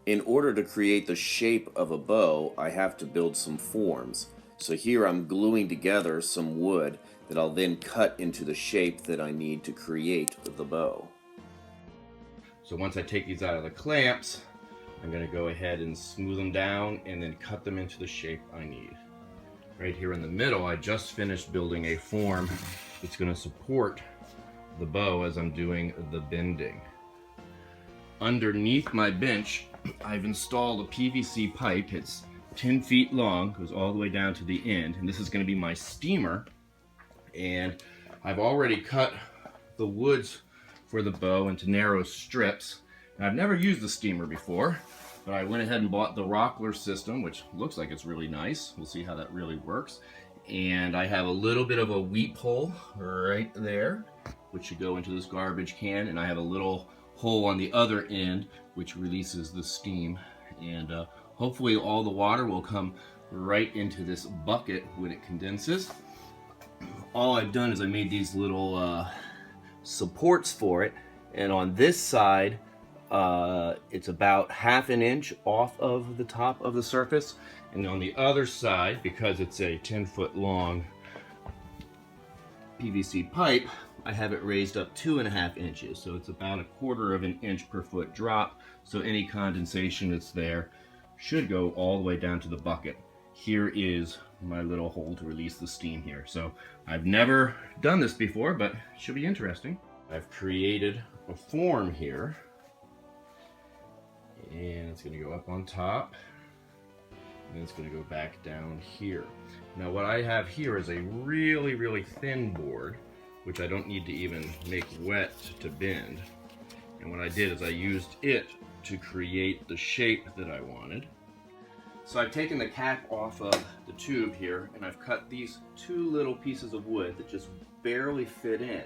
In order to create the shape of a bow, I have to build some forms. So here I'm gluing together some wood that I'll then cut into the shape that I need to create the bow. So once I take these out of the clamps, I'm going to go ahead and smooth them down and then cut them into the shape I need. Right here in the middle, I just finished building a form that's going to support the bow as I'm doing the bending. Underneath my bench, I've installed a PVC pipe. It's 10 feet long, goes all the way down to the end, and this is going to be my steamer. And I've already cut the woods for the bow into narrow strips. And I've never used the steamer before, but I went ahead and bought the Rockler system, which looks like it's really nice. We'll see how that really works. And I have a little bit of a weep hole right there, which should go into this garbage can, and I have a little hole on the other end which releases the steam, and hopefully all the water will come right into this bucket when it condenses. All I've done is I made these little supports for it, and on this side it's about ½ an inch off of the top of the surface, and on the other side, because it's a 10-foot long PVC pipe, I have it raised up 2½ inches, so it's about 1/4 inch per foot drop, so any condensation that's there should go all the way down to the bucket. Here is my little hole to release the steam here. So I've never done this before, but it should be interesting. I've created a form here, and it's going to go up on top, and it's going to go back down here. Now what I have here is a really, really thin board, which I don't need to even make wet to bend. And what I did is I used it to create the shape that I wanted. So I've taken the cap off of the tube here, and I've cut these 2 little pieces of wood that just barely fit in.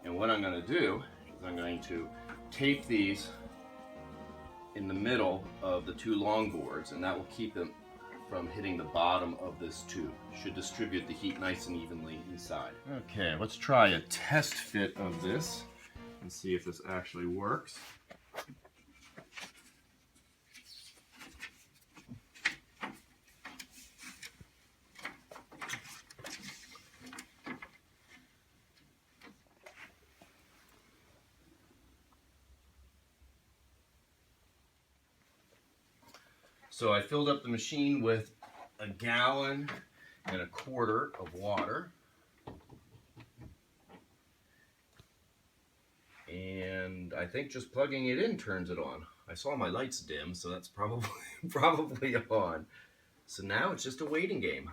And what I'm going to do is I'm going to tape these in the middle of the 2 long boards, and that will keep them from hitting the bottom of this tube. Should distribute the heat nice and evenly inside. Okay, let's try a test fit of this and see if this actually works. So I filled up the machine with 1.25 gallons of water. And I think just plugging it in turns it on. I saw my lights dim, so that's probably on. So now it's just a waiting game.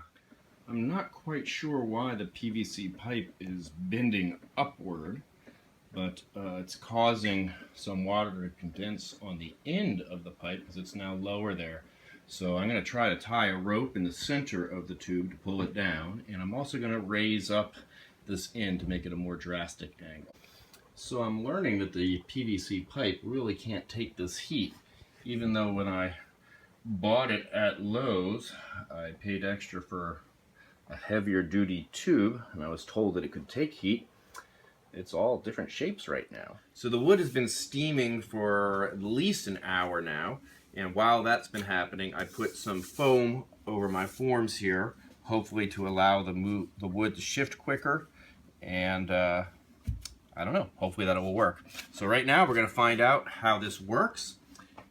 I'm not quite sure why the PVC pipe is bending upward, but it's causing some water to condense on the end of the pipe because it's now lower there. So I'm going to try to tie a rope in the center of the tube to pull it down, and I'm also going to raise up this end to make it a more drastic angle. So I'm learning that the PVC pipe really can't take this heat, even though when I bought it at Lowe's, I paid extra for a heavier duty tube, and I was told that it could take heat. It's all different shapes right now. So the wood has been steaming for at least an hour now, and while that's been happening, I put some foam over my forms here, hopefully to allow the wood to shift quicker, and I don't know, hopefully that will work. So right now we're going to find out how this works,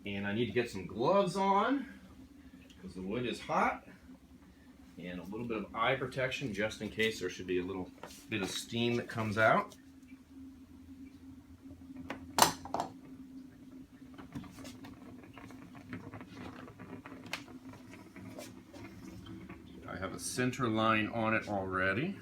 and I need to get some gloves on because the wood is hot, and a little bit of eye protection just in case there should be a little bit of steam that comes out. I have a center line on it already.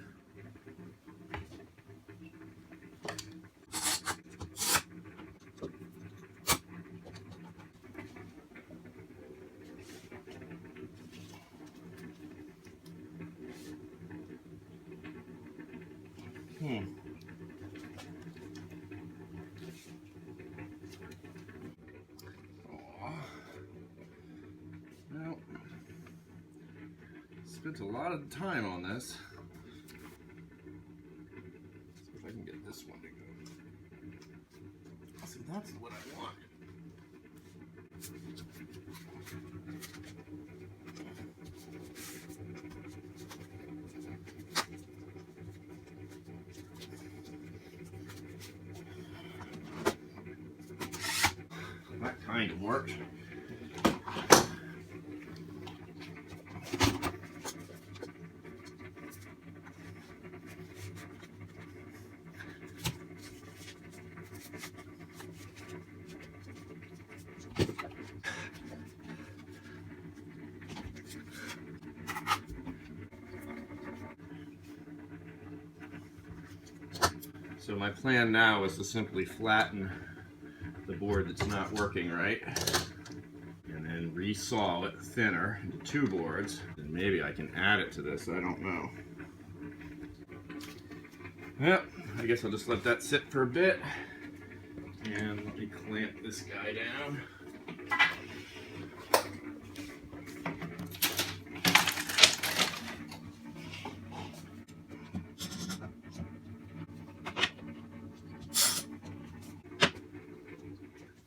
Well, spent a lot of time on this. Let's see if I can get this one to go. See, that's what I want. That kind of worked. So my plan now is to simply flatten the board that's not working right, and then resaw it thinner into two boards, and maybe I can add it to this, I don't know. Well, I guess I'll just let that sit for a bit, and let me clamp this guy down.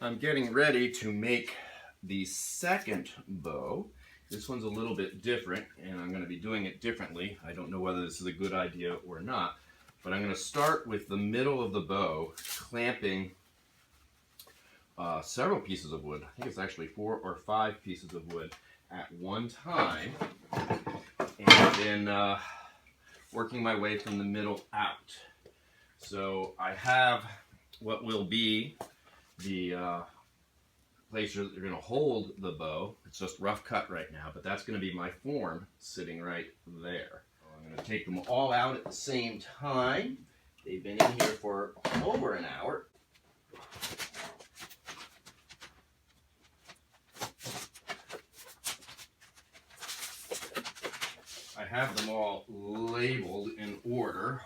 I'm getting ready to make the second bow. This one's a little bit different, and I'm going to be doing it differently. I don't know whether this is a good idea or not, but I'm going to start with the middle of the bow, clamping several pieces of wood. I think it's actually 4 or 5 pieces of wood at one time, and then working my way from the middle out. So I have what will be the place you're going to hold the bow. It's just rough cut right now, but that's going to be my form sitting right there. I'm going to take them all out at the same time. They've been in here for over an hour. I have them all labeled in order,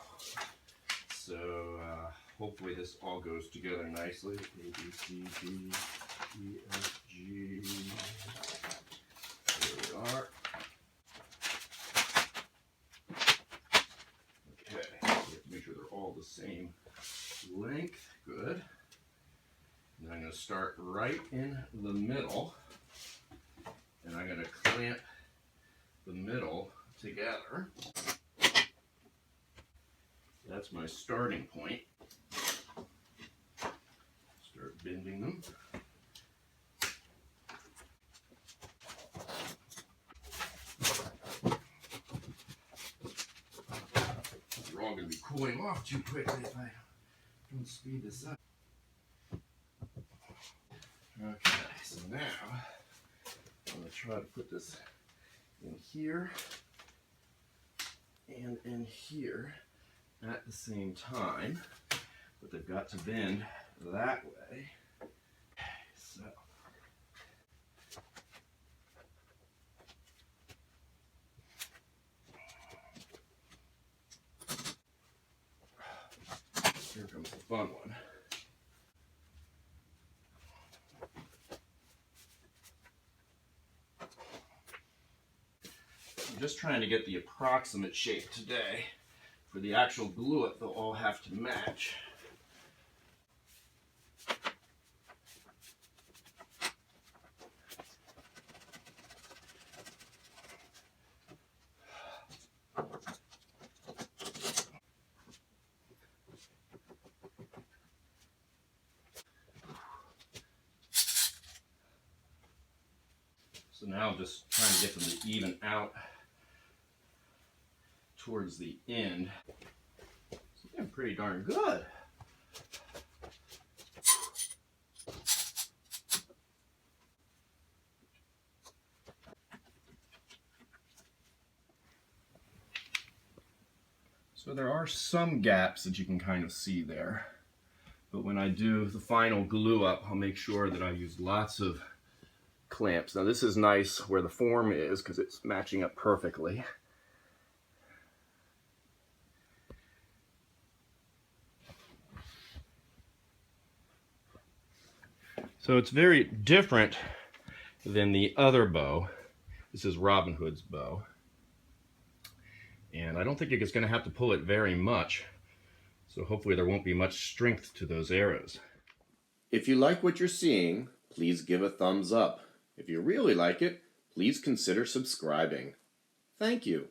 so hopefully this all goes together nicely. A, B, C, D, E, F, G. There we are. Okay, we have to make sure they're all the same length. Good. And I'm going to start right in the middle, and I'm going to clamp the middle together. That's my starting point. Start bending them. They're all going to be cooling off too quickly if I don't speed this up. Okay, so now I'm going to try to put this in here and in here at the same time, but they've got to bend that way. So here comes the fun one. I'm just trying to get the approximate shape today. For the actual glue-up, they'll all have to match. So now I'm just trying to get them to even out towards the end. It's looking pretty darn good. So there are some gaps that you can kind of see there, but when I do the final glue up, I'll make sure that I use lots of clamps. Now this is nice where the form is because it's matching up perfectly. So it's very different than the other bow. This is Robin Hood's bow. And I don't think it's going to have to pull it very much. So hopefully there won't be much strength to those arrows. If you like what you're seeing, please give a thumbs up. If you really like it, please consider subscribing. Thank you.